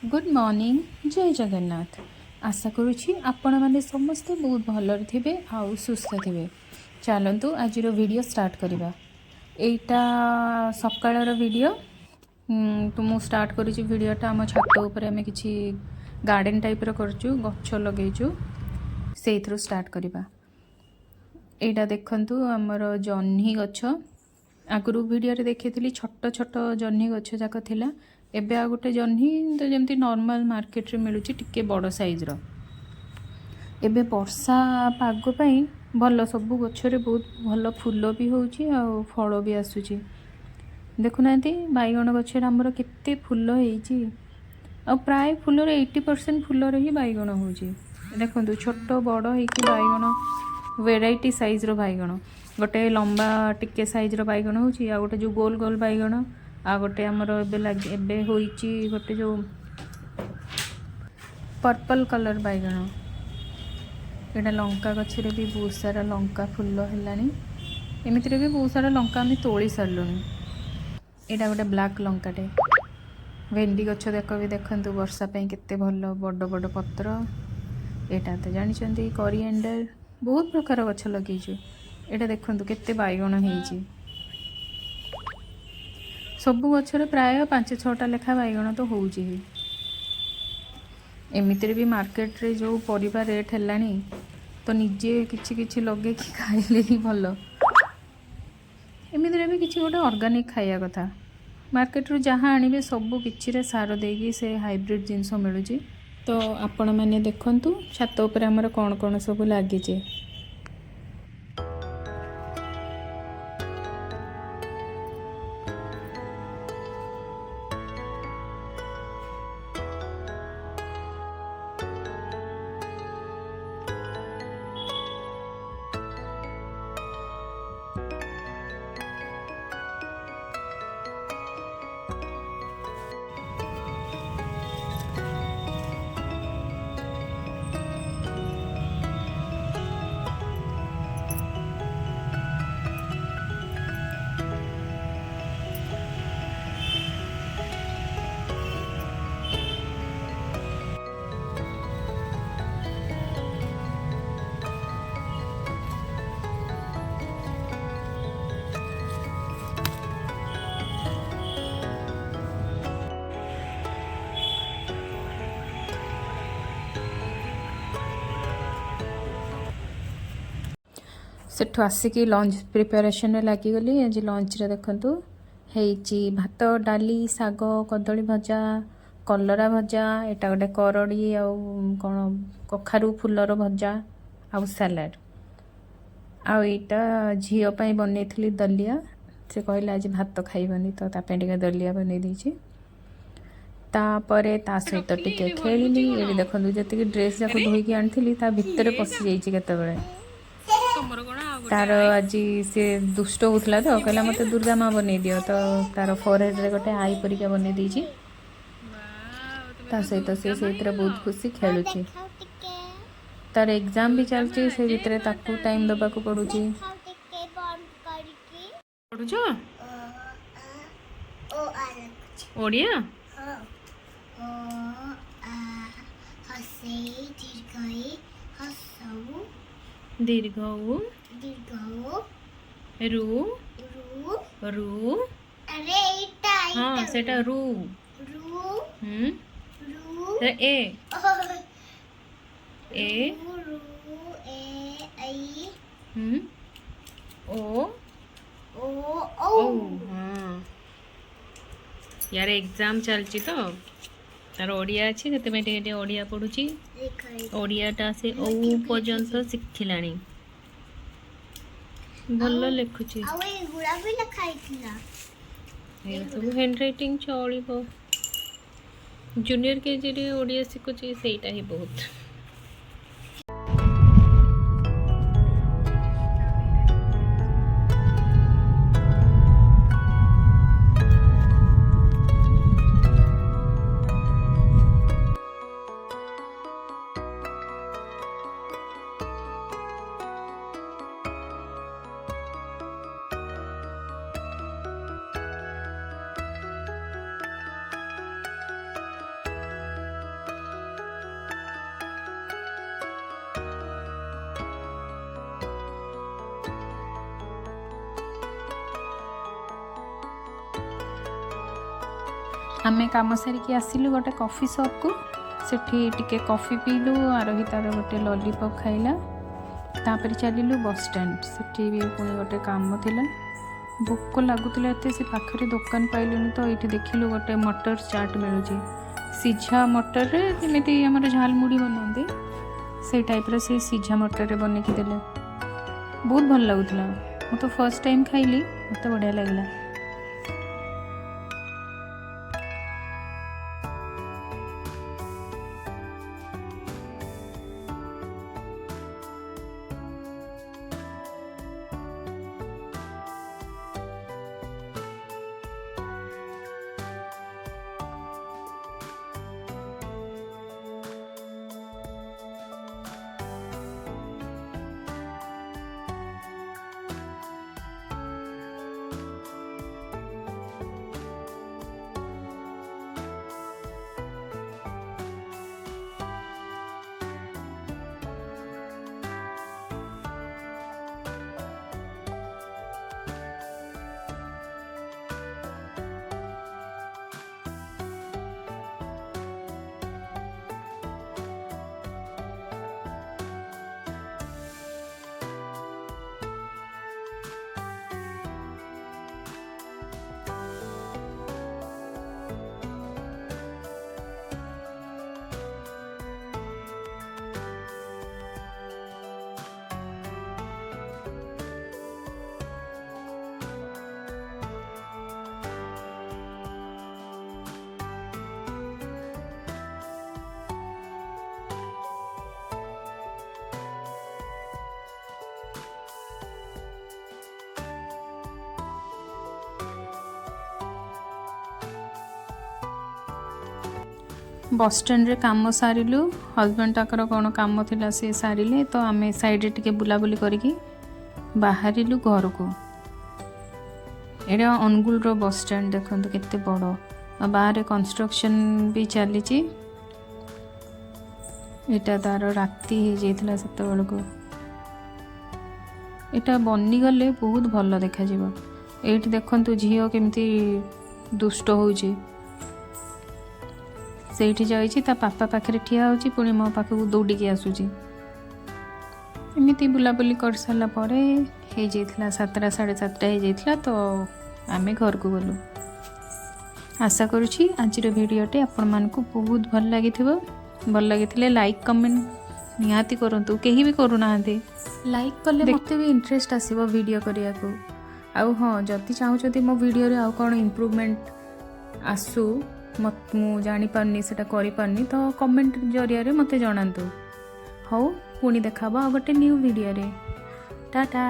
Good morning जय जगन्नाथ। आशा करुछि आपण माने समस्ते बहुत भलरे थिबे आउ सुस्थ थिबे। चलंतु आजिर वीडियो स्टार्ट करिबा। एटा सकाळर वीडियो तो मु स्टार्ट करूछि वीडियोटा हम छात ऊपर आमे किछि गार्डन टाइप रो करछु गच्छ लगेइछु सेइ थ्रू स्टार्ट करिबा। एटा देखंतु हमर जन्ही गच्छ आगुरु वीडियो रे देखिथिली छोट छोट जन्ही गच्छ जाक थिला। एबे आ गोटे जन्ही तो जमती नॉर्मल मार्केट रे मिलुची टिके बड़ साइज रो। एबे वर्षा पाग पई भल सब गच्छरे बहुत भल फूल भी होउची आ फल भी आसुची। देखुनांती बाइगण गच्छरे हमर केते फूल हेइची आ प्राय फूल रे 80% फूल रे ही बाइगण होउची। देखंतु छोट बड़ हेकी बाइगण वेराइटी साइज रो बाइगण गोटे लंबा टिके साइज रो बाइगण होउची आ गोटे जो गोल गोल बाइगण आ गोटे हमर एबे होइची गोटे जो पर्पल कलर बाइगण। एटा लंका गछरे भी बहुत सारा लंका फूल हेलानी एमितिरे भी बहुत सारा लंका आम तोड़ी सारलुनी। एटा गोटे ब्लैक लंकाटे। भेंडी गछ देख भी देखंतु वर्षा पई केते भल बड़ बड़ पत्र। एटा तो जानिचंती कोरिएंडर बहुत प्रकार गछ लगेइछु। एटा देखंतु केते बाइगण हेइची। सबु गछरे प्राय 5-6टा लेखा बाइगण तो होउची। एमितिरे भी मार्केट रे जो परिबा रेट हेलानी तो निजे किछि किछि लगे कि खाइले ही भल। एमितिरे भी किछि गोटे ऑर्गेनिक खाइया कथा। मार्केट रू जहाँ आनिबे सबु किछि रे सार देगी से हाइब्रिड जिंस मिलुची। तो आपण माने देखंतु छात ऊपर हमर कोन कोन सब लागिचे। सेठु आसिकी लंच प्रिपरेशन लगिगली। आज लंच रे देखंतु हेइची भात डाली साग कदली भजा कलरा भजा एटा गोटे करड़ी आ कोन कखारू फुलर भजा आ सलाड आ एटा झियो पई बनेइथिली दलिया। से कहला आज भात खाइबनी तो ता पे टिके दलिया बनै दीची। तापरे ता सहित टिके खेलिली। एबे देखंतु जति ड्रेस जाको धोई के आनथिली ता भितरे पसि जाईची केते बेले। तार आज से दुष्ट होता तो कहला मत दुर्गा माँ बन दियो तो तार फोरहेड रे गोटे आई परिका बन दीची। ता सहित से बहुत खुशी खेलुची। तार एग्जाम भी चलची से भितरे ताकू टाइम दबा को पड़ुची। पढुछो ओडिया दीर्घ रु रु हाँ सेटा रु ए ए ओ हाँ यार एग्जाम चलची तो तार ओडिया अच्छी से ओडिया पढ़ुची। ओडियाटा से ओ पर्यंत शिखिलानी भल लिखुची। सब हैंड राइटिंग चलिबो। जूनियर केजी रे ओडिया शिखुची सेटा ही बहुत। आमे काम सारिकी आसिलु गोटे कॉफी शॉप को सेठी टिके कॉफी पीलु आरोही तार गोटे लॉलीपॉप खाइला तापर चलिलु बस स्टैंड सेठी भी पुणी गोटे काम थिला भोक लगुला एत से पाखरे दुकान पाइलुनि तो ये देखिलु गोटे मटर चाट मिलूँ सीझा मटर रे जमी आम झालमुड़ी बनाते से टाइप से सीझा मटर रे बनैकी देले बहुत भल लगुला मु तो फर्स्ट टाइम खाइली मत बढ़िया लगला। बस स्टैंड रे काम सारिलु हजबैंड ताकर कौन काम थिला से सारिले तो आम साइड टिके बुलाबुली करके बाहरिलु घर को। एटा अनुगुल रो बस स्टैंड देखंतु केते बड़ बाहर कंस्ट्रक्शन भी चली एटा तार राति हो जाइथिला सेते बेलको एटा बनी गले बहुत भल देखा जिवो। एठी देखंतु झियो केमती दुष्ट होउची सेठी जाइछि ता पापा पाखरे ठिया होछि पुणी मो पाखକୁ दौड़िकी आसुछि एमिति बुलाबुली कर सारा पर हो जाइथिला 7टा 7:30 हो जाइथिला तो आमे घर को गलु। आशा करुछि आजिर भिडियोटे आपण मानकु बहुत भल लागिथिबो भल लागिथिले लाइक कमेंट निहाती करंतु केही भी करू नाहंते लाइक कले मते भी इंटरेस्ट आसीबो वीडियो करिया को आउ हां जति चाहू जति मो वीडियो रे आउ कोन इंप्रूवमेंट आसु मत मु जानी पारनी सेटा करि पारनी तो कमेंट जरिया रे मते जणांतु। हौ पुणी देखाबो आ गोटे न्यू वीडियो रे टाटा।